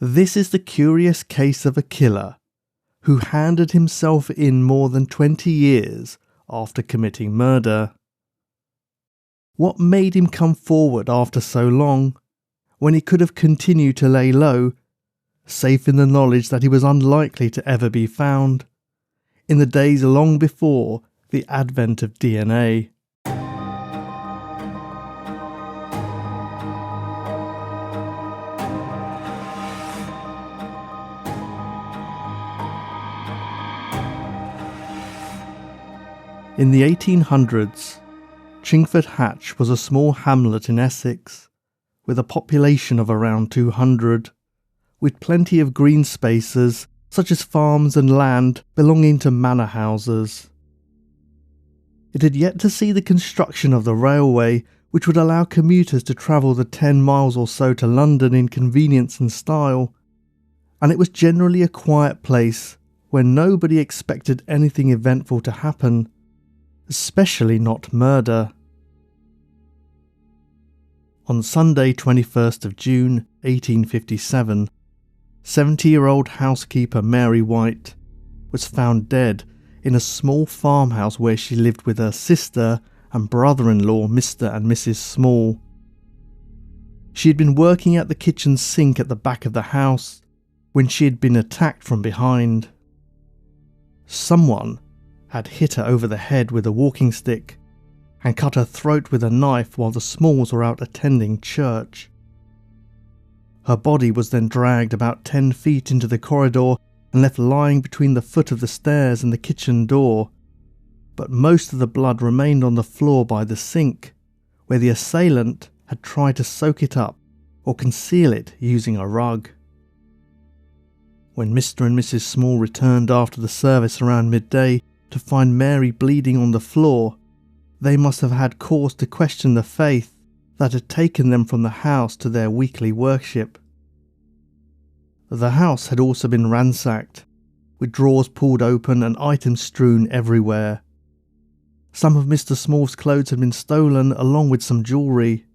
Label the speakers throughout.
Speaker 1: This is the curious case of a killer who handed himself in more than 20 years after committing murder. What made him come forward after so long, when he could have continued to lay low, safe in the knowledge that he was unlikely to ever be found, in the days long before the advent of DNA? In the 1800s, Chingford Hatch was a small hamlet in Essex, with a population of around 200, with plenty of green spaces such as farms and land belonging to manor houses. It had yet to see the construction of the railway, which would allow commuters to travel the 10 miles or so to London in convenience and style, and it was generally a quiet place where nobody expected anything eventful to happen, especially not murder. On Sunday 21st of June 1857, 70-year-old housekeeper Mary White was found dead in a small farmhouse where she lived with her sister and brother-in-law Mr. and Mrs. Small. She had been working at the kitchen sink at the back of the house when she had been attacked from behind. Someone had hit her over the head with a walking stick and cut her throat with a knife while the Smalls were out attending church. Her body was then dragged about 10 feet into the corridor and left lying between the foot of the stairs and the kitchen door, but most of the blood remained on the floor by the sink, where the assailant had tried to soak it up or conceal it using a rug. When Mr. and Mrs. Small returned after the service around midday to find Mary bleeding on the floor, they must have had cause to question the faith that had taken them from the house to their weekly worship. The house had also been ransacked, with drawers pulled open and items strewn everywhere. Some of Mr. Small's clothes had been stolen along with some jewellery.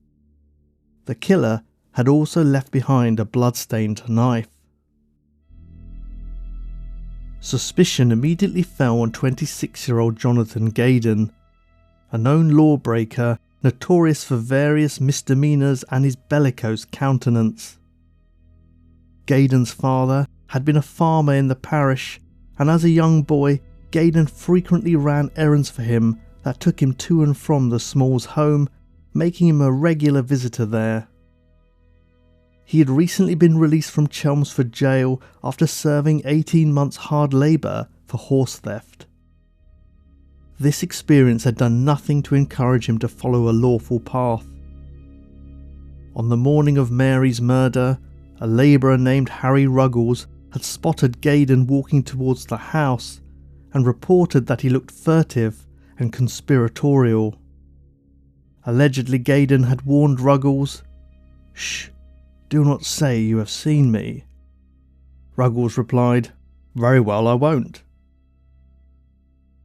Speaker 1: The killer had also left behind a blood-stained knife. Suspicion immediately fell on 26-year-old Jonathan Gaydon, a known lawbreaker notorious for various misdemeanours and his bellicose countenance. Gaydon's father had been a farmer in the parish, and as a young boy, Gaydon frequently ran errands for him that took him to and from the Smalls' home, making him a regular visitor there. He had recently been released from Chelmsford jail after serving 18 months hard labour for horse theft. This experience had done nothing to encourage him to follow a lawful path. On the morning of Mary's murder, a labourer named Harry Ruggles had spotted Gaydon walking towards the house and reported that he looked furtive and conspiratorial. Allegedly, Gaydon had warned Ruggles, "Shh, do not say you have seen me." Ruggles replied, "Very well, I won't."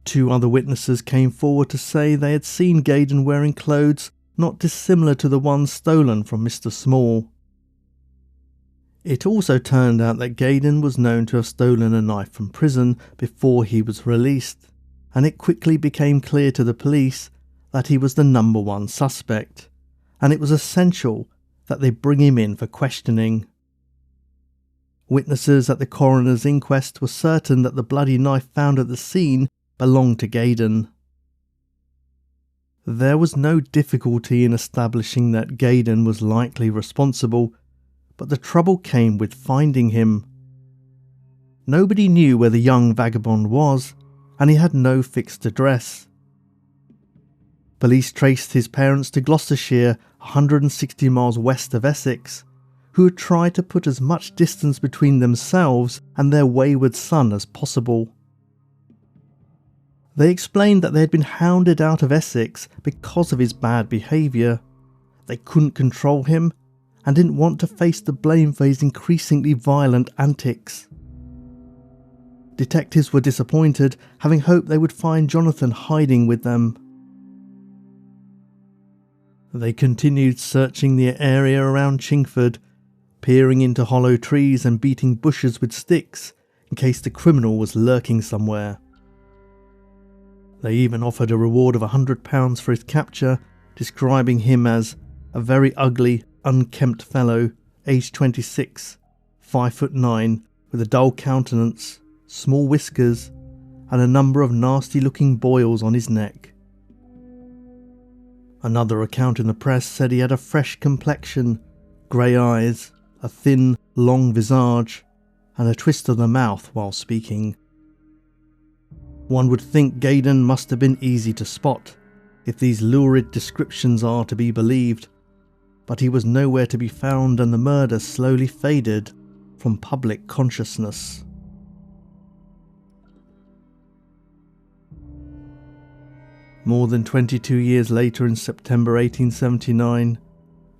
Speaker 1: 2 other witnesses came forward to say they had seen Gaydon wearing clothes not dissimilar to the ones stolen from Mr. Small. It also turned out that Gaydon was known to have stolen a knife from prison before he was released, and it quickly became clear to the police that he was the number 1 suspect, and it was essential that they bring him in for questioning. Witnesses at the coroner's inquest were certain that the bloody knife found at the scene belonged to Gaydon. There was no difficulty in establishing that Gaydon was likely responsible, but the trouble came with finding him. Nobody knew where the young vagabond was, and he had no fixed address. Police traced his parents to Gloucestershire, 160 miles west of Essex, who had tried to put as much distance between themselves and their wayward son as possible. They explained that they had been hounded out of Essex because of his bad behaviour. They couldn't control him and didn't want to face the blame for his increasingly violent antics. Detectives were disappointed, having hoped they would find Jonathan hiding with them. They continued searching the area around Chingford, peering into hollow trees and beating bushes with sticks in case the criminal was lurking somewhere. They even offered a reward of £100 for his capture, describing him as a very ugly, unkempt fellow, aged 26, 5'9", with a dull countenance, small whiskers, and a number of nasty-looking boils on his neck. Another account in the press said he had a fresh complexion, grey eyes, a thin, long visage, and a twist of the mouth while speaking. One would think Gaydon must have been easy to spot, if these lurid descriptions are to be believed, but he was nowhere to be found and the murder slowly faded from public consciousness. More than 22 years later, in September 1879,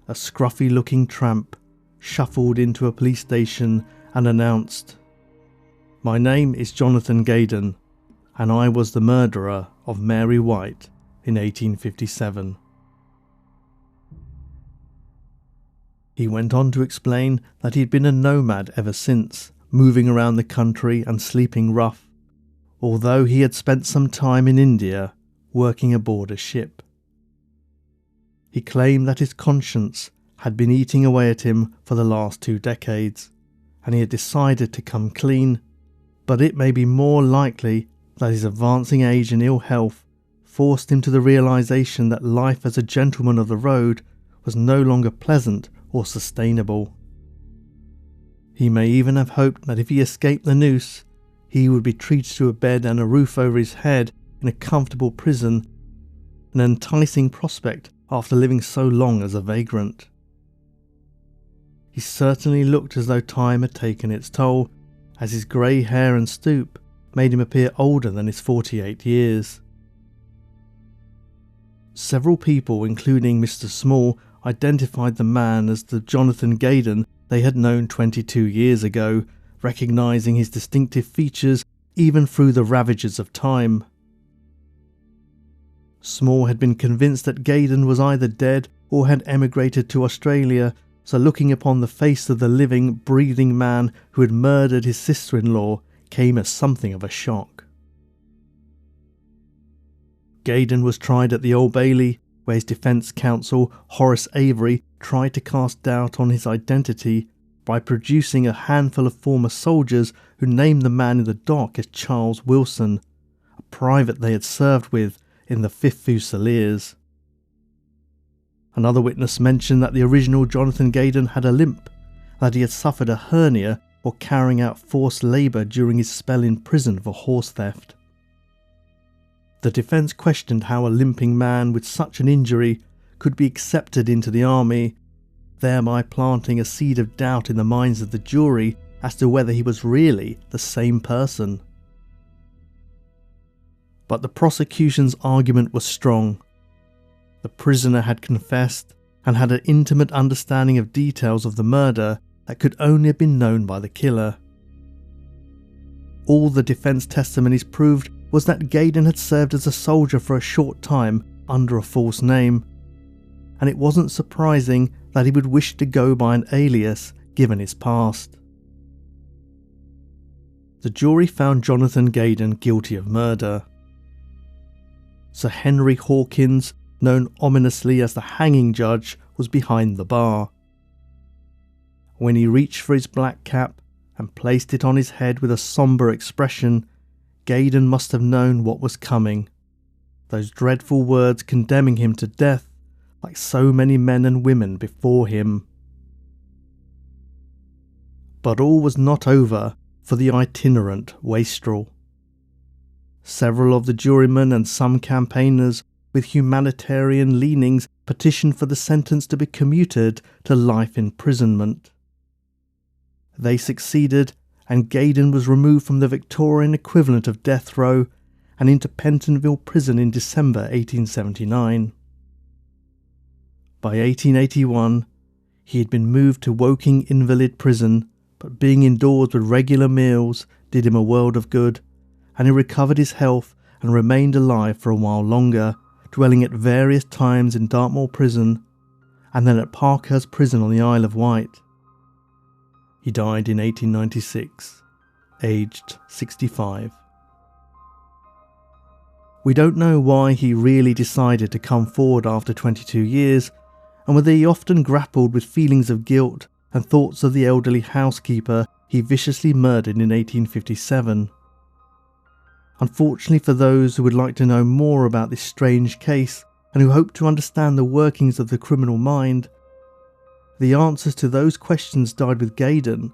Speaker 1: a scruffy-looking tramp shuffled into a police station and announced, "My name is Jonathan Gaydon, and I was the murderer of Mary White in 1857. He went on to explain that he'd been a nomad ever since, moving around the country and sleeping rough, although he had spent some time in India working aboard a ship. He claimed that his conscience had been eating away at him for the last 2 decades, and he had decided to come clean, but it may be more likely that his advancing age and ill health forced him to the realization that life as a gentleman of the road was no longer pleasant or sustainable. He may even have hoped that if he escaped the noose, he would be treated to a bed and a roof over his head in a comfortable prison, an enticing prospect after living so long as a vagrant. He certainly looked as though time had taken its toll, as his grey hair and stoop made him appear older than his 48 years. Several people, including Mr. Small, identified the man as the Jonathan Gaydon they had known 22 years ago, recognising his distinctive features even through the ravages of time. Small had been convinced that Gaydon was either dead or had emigrated to Australia, so looking upon the face of the living, breathing man who had murdered his sister-in-law came as something of a shock. Gaydon was tried at the Old Bailey, where his defence counsel, Horace Avery, tried to cast doubt on his identity by producing a handful of former soldiers who named the man in the dock as Charles Wilson, a private they had served with in the 5th Fusiliers. Another witness mentioned that the original Jonathan Gaydon had a limp, that he had suffered a hernia while carrying out forced labour during his spell in prison for horse theft. The defence questioned how a limping man with such an injury could be accepted into the army, thereby planting a seed of doubt in the minds of the jury as to whether he was really the same person. But the prosecution's argument was strong. The prisoner had confessed and had an intimate understanding of details of the murder that could only have been known by the killer. All the defence testimonies proved was that Gaydon had served as a soldier for a short time under a false name, and it wasn't surprising that he would wish to go by an alias given his past. The jury found Jonathan Gaydon guilty of murder. Sir Henry Hawkins, known ominously as the hanging judge, was behind the bar. When he reached for his black cap and placed it on his head with a sombre expression, Gaydon must have known what was coming. Those dreadful words condemning him to death, like so many men and women before him. But all was not over for the itinerant wastrel. Several of the jurymen and some campaigners with humanitarian leanings petitioned for the sentence to be commuted to life imprisonment. They succeeded, and Gaydon was removed from the Victorian equivalent of death row and into Pentonville Prison in December 1879. By 1881, he had been moved to Woking Invalid Prison, but being indoors with regular meals did him a world of good, and he recovered his health and remained alive for a while longer, dwelling at various times in Dartmoor Prison and then at Parkhurst Prison on the Isle of Wight. He died in 1896, aged 65. We don't know why he really decided to come forward after 22 years, and whether he often grappled with feelings of guilt and thoughts of the elderly housekeeper he viciously murdered in 1857. Unfortunately for those who would like to know more about this strange case and who hope to understand the workings of the criminal mind, the answers to those questions died with Gaydon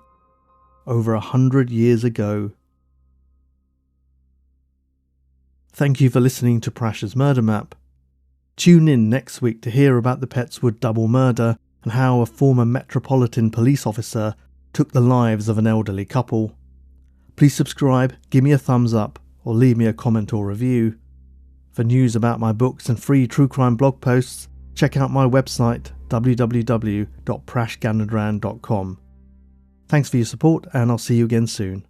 Speaker 1: over 100 years ago. Thank you for listening to Prash's Murder Map. Tune in next week to hear about the Petswood double murder and how a former Metropolitan Police officer took the lives of an elderly couple. Please subscribe, give me a thumbs up, or leave me a comment or review. For news about my books and free true crime blog posts, check out my website www.prashganadran.com. Thanks for your support, and I'll see you again soon.